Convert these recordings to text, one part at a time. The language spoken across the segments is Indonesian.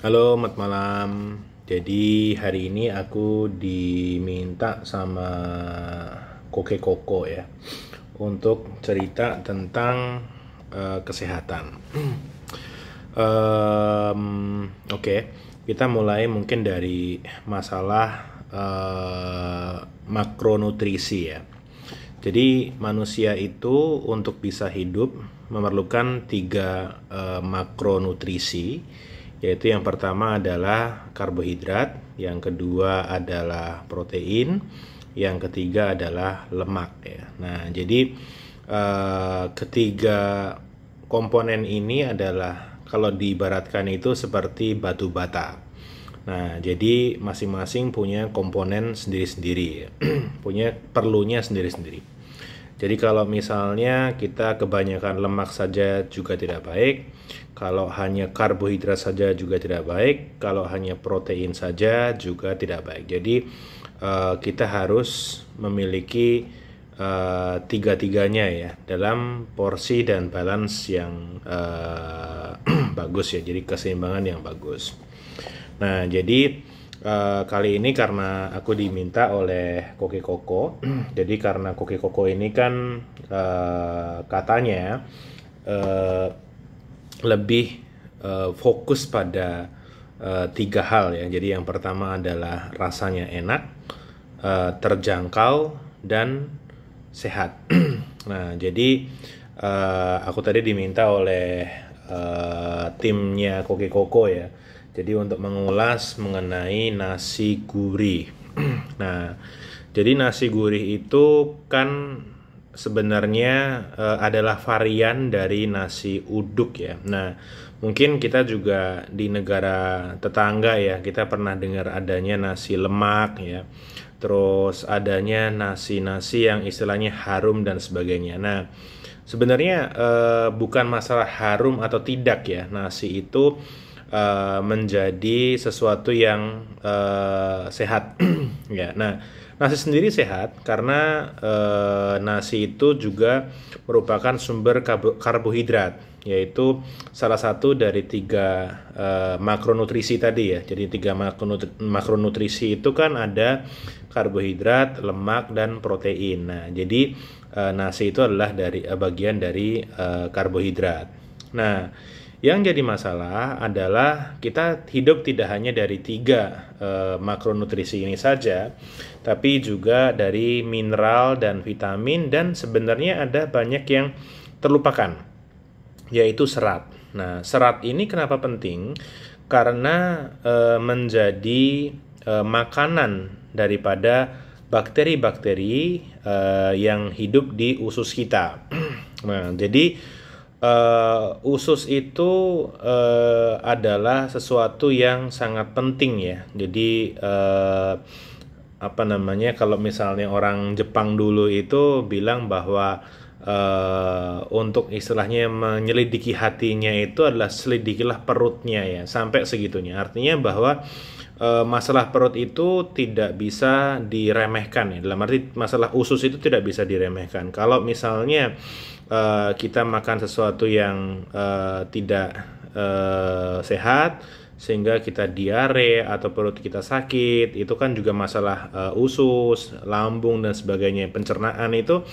Halo, selamat malam. Jadi hari ini aku diminta sama Koke Koko ya untuk cerita tentang kesehatan. Oke, kita mulai mungkin dari masalah makronutrisi ya. Jadi manusia itu untuk bisa hidup memerlukan tiga makronutrisi, yaitu yang pertama adalah karbohidrat, yang kedua adalah protein, yang ketiga adalah lemak ya. Nah, jadi ketiga komponen ini adalah kalau diibaratkan itu seperti batu bata. Nah, jadi masing-masing punya komponen sendiri-sendiri, punya perlunya sendiri-sendiri. Jadi kalau misalnya kita kebanyakan lemak saja juga tidak baik, kalau hanya karbohidrat saja juga tidak baik, kalau hanya protein saja juga tidak baik. Jadi kita harus memiliki tiga-tiganya ya dalam porsi dan balance yang bagus ya. Jadi keseimbangan yang bagus. Nah, jadi kali ini karena aku diminta oleh Koke Koko, jadi karena Koke Koko ini kan katanya uh, lebih fokus pada tiga hal ya. Jadi yang pertama adalah rasanya enak, terjangkau, dan sehat. Nah, jadi aku tadi diminta oleh timnya Koke Koko ya. Jadi untuk mengulas mengenai nasi gurih. Nah, jadi nasi gurih itu kan sebenarnya adalah varian dari nasi uduk ya. Nah, mungkin kita juga di negara tetangga ya, kita pernah dengar adanya nasi lemak ya. Terus adanya nasi-nasi yang istilahnya harum dan sebagainya. Nah, sebenarnya bukan masalah harum atau tidak ya. Nasi itu menjadi sesuatu yang sehat ya. Nah, nasi sendiri sehat karena nasi itu juga merupakan sumber karbohidrat, yaitu salah satu dari tiga makronutrisi tadi ya. Jadi tiga makronutrisi itu kan ada karbohidrat, lemak, dan protein. Nah, jadi nasi itu adalah bagian dari karbohidrat. Nah, yang jadi masalah adalah kita hidup tidak hanya dari tiga makronutrisi ini saja, tapi juga dari mineral dan vitamin, dan sebenarnya ada banyak yang terlupakan, yaitu serat. Nah, serat ini kenapa penting? Karena menjadi makanan daripada bakteri-bakteri yang hidup di usus kita. Nah, jadi usus itu adalah sesuatu yang sangat penting ya. Jadi apa namanya, kalau misalnya orang Jepang dulu itu bilang bahwa untuk istilahnya menyelidiki hatinya itu adalah selidikilah perutnya ya, sampai segitunya. Artinya bahwa masalah perut itu tidak bisa diremehkan ya. Dalam arti masalah usus itu tidak bisa diremehkan. Kalau misalnya kita makan sesuatu yang tidak sehat sehingga kita diare atau perut kita sakit, itu kan juga masalah usus, lambung, dan sebagainya. Pencernaan itu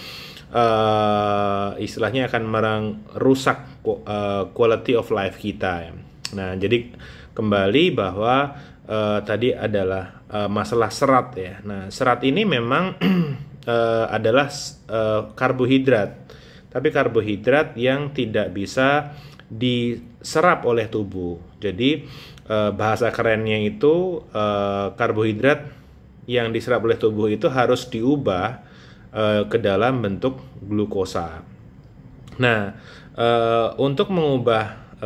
istilahnya akan merusak quality of life kita ya. Nah, jadi kembali bahwa tadi adalah masalah serat ya. Nah, serat ini memang adalah karbohidrat, tapi karbohidrat yang tidak bisa diserap oleh tubuh. Jadi bahasa kerennya itu karbohidrat yang diserap oleh tubuh itu harus diubah ke dalam bentuk glukosa. Nah, untuk mengubah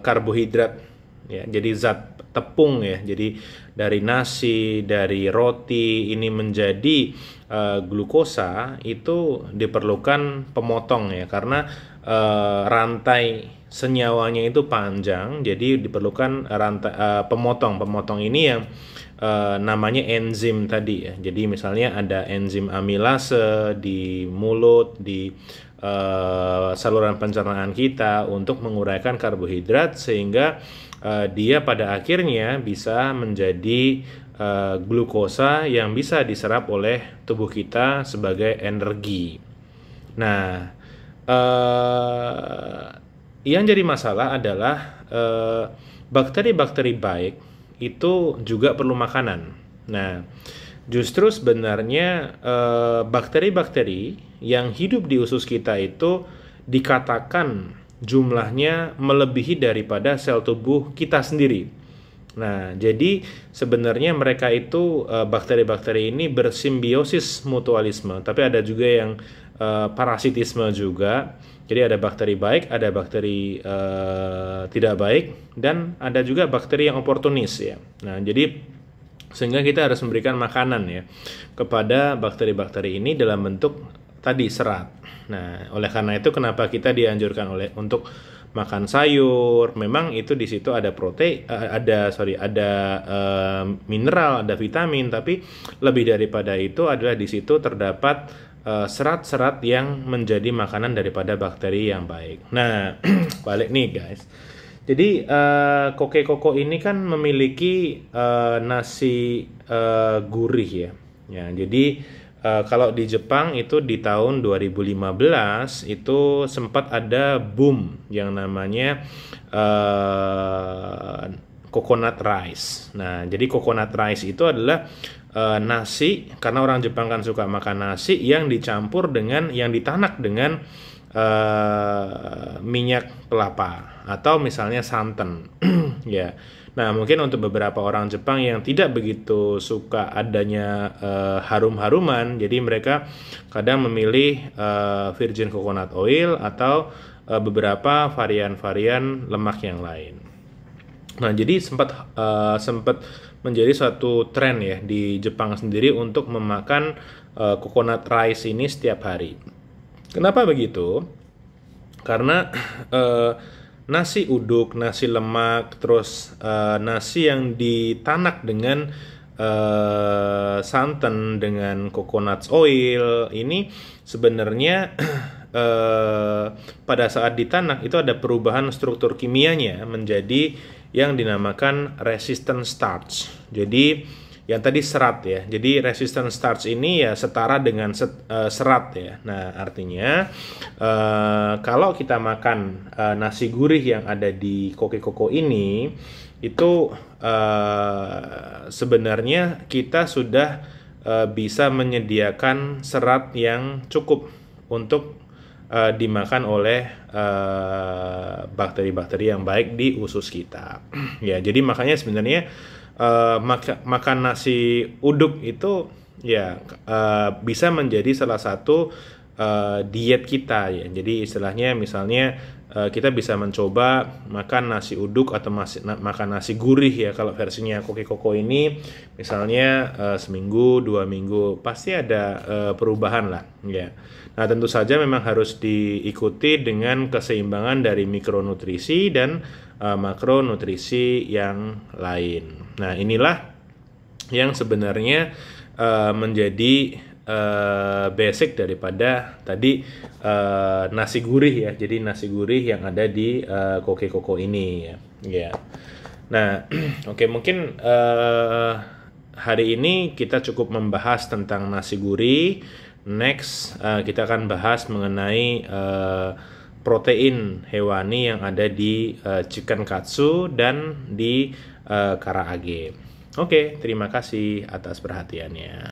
karbohidrat ya, jadi zat tepung ya, jadi dari nasi, dari roti ini menjadi glukosa, itu diperlukan pemotong ya, karena rantai senyawanya itu panjang, jadi diperlukan rantai pemotong ini yang namanya enzim tadi ya. Jadi misalnya ada enzim amilase di mulut, di saluran pencernaan kita untuk menguraikan karbohidrat sehingga dia pada akhirnya bisa menjadi glukosa yang bisa diserap oleh tubuh kita sebagai energi. Nah, yang jadi masalah adalah bakteri-bakteri baik itu juga perlu makanan. Nah, justru sebenarnya bakteri-bakteri yang hidup di usus kita itu dikatakan jumlahnya melebihi daripada sel tubuh kita sendiri. Nah, jadi sebenarnya mereka itu bakteri-bakteri ini bersimbiosis mutualisme, tapi ada juga yang parasitisme juga. Jadi ada bakteri baik, ada bakteri tidak baik, dan ada juga bakteri yang oportunis ya. Nah, jadi sehingga kita harus memberikan makanan ya kepada bakteri-bakteri ini dalam bentuk tadi serat. Nah, oleh karena itu kenapa kita dianjurkan untuk makan sayur? Memang itu di situ ada mineral, ada vitamin, tapi lebih daripada itu adalah di situ terdapat serat-serat yang menjadi makanan daripada bakteri yang baik. Nah, balik nih guys. Jadi Koke Koko ini kan memiliki nasi gurih ya. Ya, jadi kalau di Jepang itu di tahun 2015 itu sempat ada boom yang namanya coconut rice. Nah, jadi coconut rice itu adalah nasi, karena orang Jepang kan suka makan nasi yang dicampur dengan, yang ditanak dengan minyak kelapa atau misalnya santan. Ya. Nah, mungkin untuk beberapa orang Jepang yang tidak begitu suka adanya harum-haruman, jadi mereka kadang memilih virgin coconut oil atau beberapa varian-varian lemak yang lain. Nah, jadi sempat menjadi suatu tren ya di Jepang sendiri untuk memakan coconut rice ini setiap hari. Kenapa begitu? Karena nasi uduk, nasi lemak, terus nasi yang ditanak dengan santan, dengan coconut oil ini sebenarnya pada saat ditanak itu ada perubahan struktur kimianya menjadi yang dinamakan resistant starch. Jadi yang tadi serat ya. Jadi resistant starch ini ya setara dengan serat ya. Nah, artinya kalau kita makan nasi gurih yang ada di Koke Koko ini itu sebenarnya kita sudah bisa menyediakan serat yang cukup untuk dimakan oleh bakteri-bakteri yang baik di usus kita. Ya, jadi makanya sebenarnya makan nasi uduk itu ya bisa menjadi salah satu diet kita ya. Jadi istilahnya misalnya kita bisa mencoba makan nasi uduk atau makan nasi gurih ya kalau versinya Koke Koko ini misalnya seminggu 2 minggu pasti ada perubahan lah ya. Nah, tentu saja memang harus diikuti dengan keseimbangan dari mikronutrisi dan makronutrisi yang lain. Nah, inilah yang sebenarnya menjadi basic daripada tadi nasi gurih ya. Jadi nasi gurih yang ada di Koke Koko ini ya. Ya. Nah, oke, mungkin hari ini kita cukup membahas tentang nasi gurih. Next, kita akan bahas mengenai protein hewani yang ada di chicken katsu dan di karaage. Oke, terima kasih atas perhatiannya.